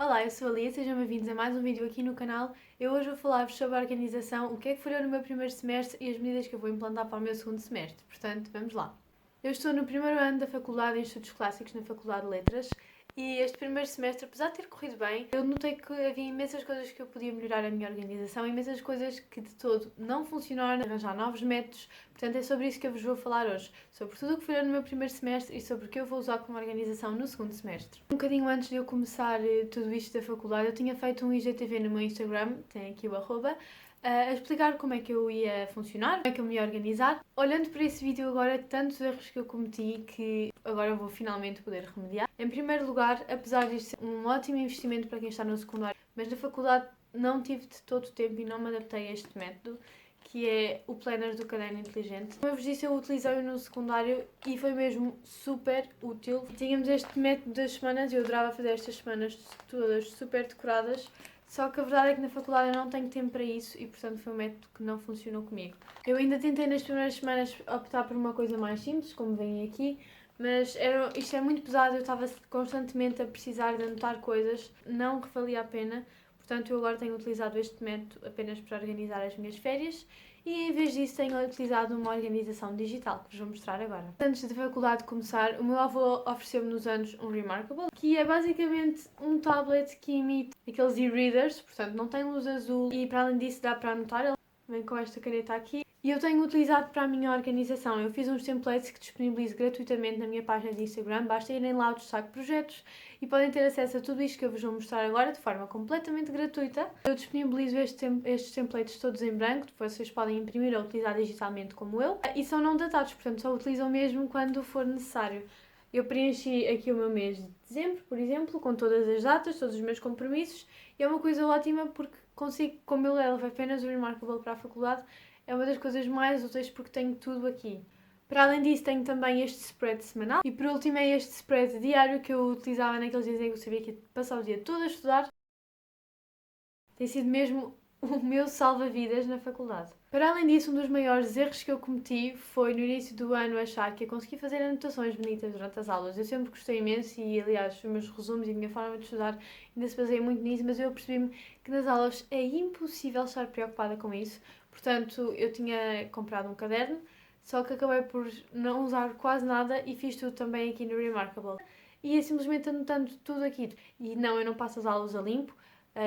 Olá, eu sou a Lia, sejam bem-vindos a mais um vídeo aqui no canal. Eu hoje vou falar-vos sobre a organização, o que é que falhou no meu primeiro semestre e as medidas que eu vou implantar para o meu segundo semestre. Portanto, vamos lá. Eu estou no primeiro ano da Faculdade de Estudos Clássicos, na Faculdade de Letras, e este primeiro semestre, apesar de ter corrido bem, eu notei que havia imensas coisas que eu podia melhorar a minha organização, imensas coisas que de todo não funcionaram, arranjar novos métodos. Portanto, é sobre isso que eu vos vou falar hoje, sobre tudo o que falhou no meu primeiro semestre e sobre o que eu vou usar como organização no segundo semestre. Um bocadinho antes de eu começar tudo isto da faculdade, eu tinha feito um IGTV no meu Instagram, tem aqui o arroba, a explicar como é que eu ia funcionar, como é que eu me ia organizar. Olhando para esse vídeo agora, tantos erros que eu cometi que agora eu vou finalmente poder remediar. Em primeiro lugar, apesar de ser um ótimo investimento para quem está no secundário, mas na faculdade não tive de todo o tempo e não me adaptei a este método, que é o planner do caderno inteligente. Como eu vos disse, eu utilizei-o no secundário e foi mesmo super útil. Tínhamos este método das semanas e eu adorava fazer estas semanas todas super decoradas. Só que a verdade é que na faculdade eu não tenho tempo para isso e, portanto, foi um método que não funcionou comigo. Eu ainda tentei nas primeiras semanas optar por uma coisa mais simples, como vem aqui, mas isto é muito pesado, eu estava constantemente a precisar de anotar coisas, não valia a pena. Portanto, eu agora tenho utilizado este método apenas para organizar as minhas férias e, em vez disso, tenho utilizado uma organização digital, que vos vou mostrar agora. Antes da faculdade começar, o meu avô ofereceu-me nos anos um Remarkable, que é basicamente um tablet que imita aqueles e-readers, portanto não tem luz azul e, para além disso, dá para anotar. Ele vem com esta caneta aqui. E eu tenho utilizado para a minha organização. Eu fiz uns templates que disponibilizo gratuitamente na minha página de Instagram. Basta irem lá ao destaque projetos e podem ter acesso a tudo isto que eu vos vou mostrar agora de forma completamente gratuita. Eu disponibilizo estes templates todos em branco, depois vocês podem imprimir ou utilizar digitalmente como eu. E são não datados, portanto só utilizam mesmo quando for necessário. Eu preenchi aqui o meu mês de dezembro, por exemplo, com todas as datas, todos os meus compromissos. E é uma coisa ótima porque consigo, como eu levo apenas o Remarkable para a faculdade, é uma das coisas mais úteis porque tenho tudo aqui. Para além disso, tenho também este spread semanal e por último é este spread diário que eu utilizava naqueles dias em que eu sabia que ia passar o dia todo a estudar. Tem sido mesmo o meu salva-vidas na faculdade. Para além disso, um dos maiores erros que eu cometi foi no início do ano achar que eu consegui fazer anotações bonitas durante as aulas. Eu sempre gostei imenso e, aliás, os meus resumos e a minha forma de estudar ainda se baseia muito nisso, mas eu percebi-me que nas aulas é impossível estar preocupada com isso. Portanto, eu tinha comprado um caderno, só que acabei por não usar quase nada e fiz tudo também aqui no Remarkable. E ia simplesmente anotando tudo aqui. E não, eu não passo as aulas a limpo,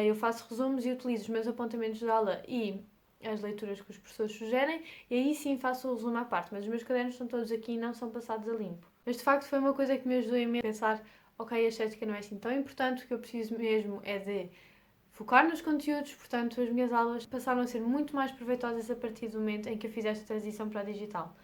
eu faço resumos e utilizo os meus apontamentos de aula e as leituras que os professores sugerem, e aí sim faço o resumo à parte, mas os meus cadernos estão todos aqui e não são passados a limpo. Mas de facto foi uma coisa que me ajudou a pensar, ok, a estética não é assim tão importante, o que eu preciso mesmo é de focar nos conteúdos, portanto as minhas aulas passaram a ser muito mais proveitosas a partir do momento em que eu fiz esta transição para a digital.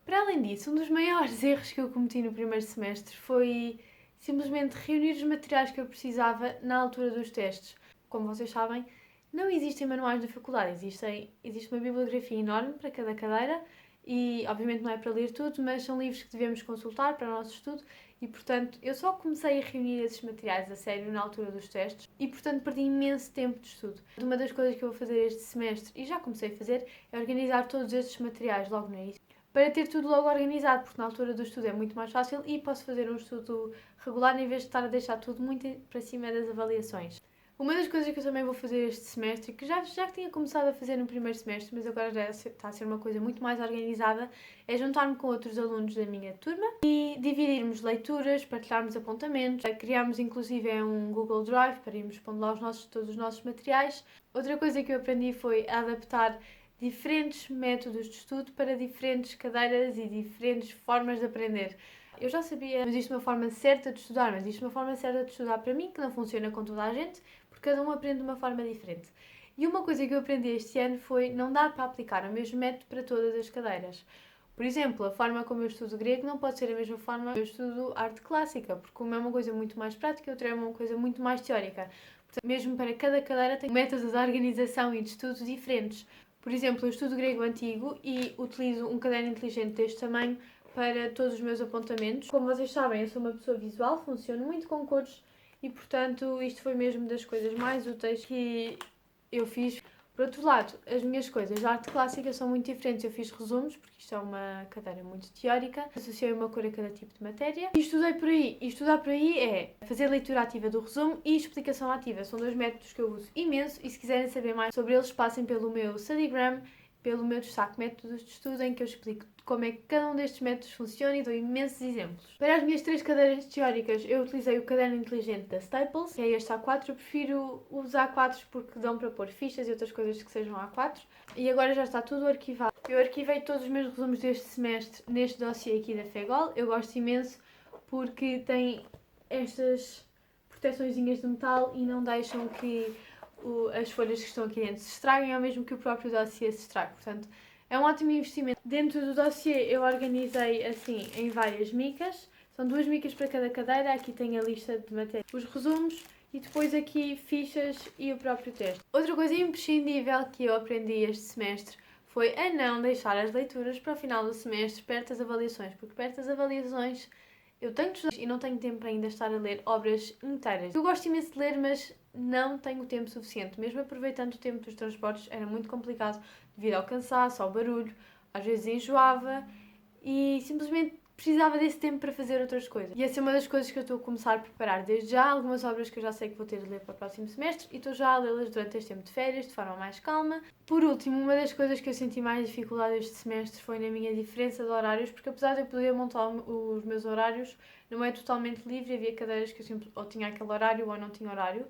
Para além disso, um dos maiores erros que eu cometi no primeiro semestre foi simplesmente reunir os materiais que eu precisava na altura dos testes. Como vocês sabem, não existem manuais da faculdade, existe uma bibliografia enorme para cada cadeira e, obviamente, não é para ler tudo, mas são livros que devemos consultar para o nosso estudo e, portanto, eu só comecei a reunir esses materiais a sério na altura dos testes e, portanto, perdi imenso tempo de estudo. Uma das coisas que eu vou fazer este semestre, e já comecei a fazer, é organizar todos estes materiais logo no início, para ter tudo logo organizado, porque na altura do estudo é muito mais fácil e posso fazer um estudo regular em vez de estar a deixar tudo muito para cima das avaliações. Uma das coisas que eu também vou fazer este semestre, que já tinha começado a fazer no primeiro semestre, mas agora já está a ser uma coisa muito mais organizada, é juntar-me com outros alunos da minha turma e dividirmos leituras, partilharmos apontamentos, criarmos inclusive um Google Drive para irmos pondo lá todos os nossos materiais. Outra coisa que eu aprendi foi adaptar diferentes métodos de estudo para diferentes cadeiras e diferentes formas de aprender. Eu já sabia, mas isto é uma forma certa de estudar, mas isto é uma forma certa de estudar para mim, que não funciona com toda a gente, porque cada um aprende de uma forma diferente. E uma coisa que eu aprendi este ano foi não dar para aplicar o mesmo método para todas as cadeiras. Por exemplo, a forma como eu estudo grego não pode ser a mesma forma que eu estudo arte clássica, porque uma é uma coisa muito mais prática e outra é uma coisa muito mais teórica. Portanto, mesmo para cada cadeira tem métodos de organização e de estudo diferentes. Por exemplo, eu estudo grego antigo e utilizo um caderno inteligente deste tamanho para todos os meus apontamentos. Como vocês sabem, eu sou uma pessoa visual, funciono muito com cores e, portanto, isto foi mesmo das coisas mais úteis que eu fiz. Por outro lado, as minhas coisas de arte clássica são muito diferentes. Eu fiz resumos, porque isto é uma cadeira muito teórica, associei uma cor a cada tipo de matéria e estudei por aí. E estudar por aí é fazer leitura ativa do resumo e explicação ativa. São dois métodos que eu uso imenso e se quiserem saber mais sobre eles, passem pelo meu Studygram, pelo meu destaque métodos de estudo, em que eu explico como é que cada um destes métodos funciona e dou imensos exemplos. Para as minhas 3 cadeiras teóricas, eu utilizei o caderno inteligente da Staples, que é este A4. Eu prefiro os A4 porque dão para pôr fichas e outras coisas que sejam A4. E agora já está tudo arquivado. Eu arquivei todos os meus resumos deste semestre neste dossiê aqui da FEGOL. Eu gosto imenso porque tem estas proteçõezinhas de metal e não deixam que as folhas que estão aqui dentro se estraguem, ou mesmo que o próprio dossiê se estrague. Portanto, é um ótimo investimento. Dentro do dossiê eu organizei assim em várias micas. São 2 micas para cada cadeira. Aqui tem a lista de matéria, os resumos e depois aqui fichas e o próprio texto. Outra coisa imprescindível que eu aprendi este semestre foi a não deixar as leituras para o final do semestre, perto das avaliações, porque perto das avaliações eu tenho que estudar e não tenho tempo para ainda estar a ler obras inteiras. Eu gosto imenso de ler, mas não tenho tempo suficiente. Mesmo aproveitando o tempo dos transportes, era muito complicado devido ao cansaço, ao barulho, às vezes enjoava e simplesmente precisava desse tempo para fazer outras coisas. E essa é uma das coisas que eu estou a começar a preparar desde já, algumas obras que eu já sei que vou ter de ler para o próximo semestre e estou já a lê-las durante este tempo de férias, de forma mais calma. Por último, uma das coisas que eu senti mais dificuldade este semestre foi na minha diferença de horários, porque apesar de eu poder montar os meus horários, não é totalmente livre, havia cadeiras que eu sempre ou tinha aquele horário ou não tinha horário.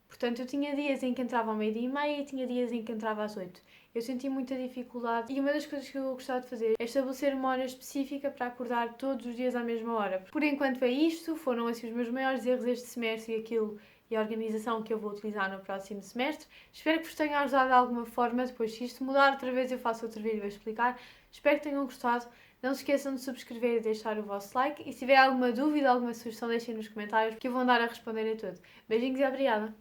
Portanto, eu tinha dias em que entrava ao 12:30 e tinha dias em que entrava às 8. Eu senti muita dificuldade e uma das coisas que eu gostava de fazer é estabelecer uma hora específica para acordar todos os dias à mesma hora. Por enquanto é isto, foram assim os meus maiores erros este semestre e a organização que eu vou utilizar no próximo semestre. Espero que vos tenha ajudado de alguma forma. Depois, se isto mudar outra vez, eu faço outro vídeo a explicar. Espero que tenham gostado. Não se esqueçam de subscrever e deixar o vosso like. E se tiver alguma dúvida, alguma sugestão, deixem nos comentários que eu vou andar a responder a tudo. Beijinhos e obrigada!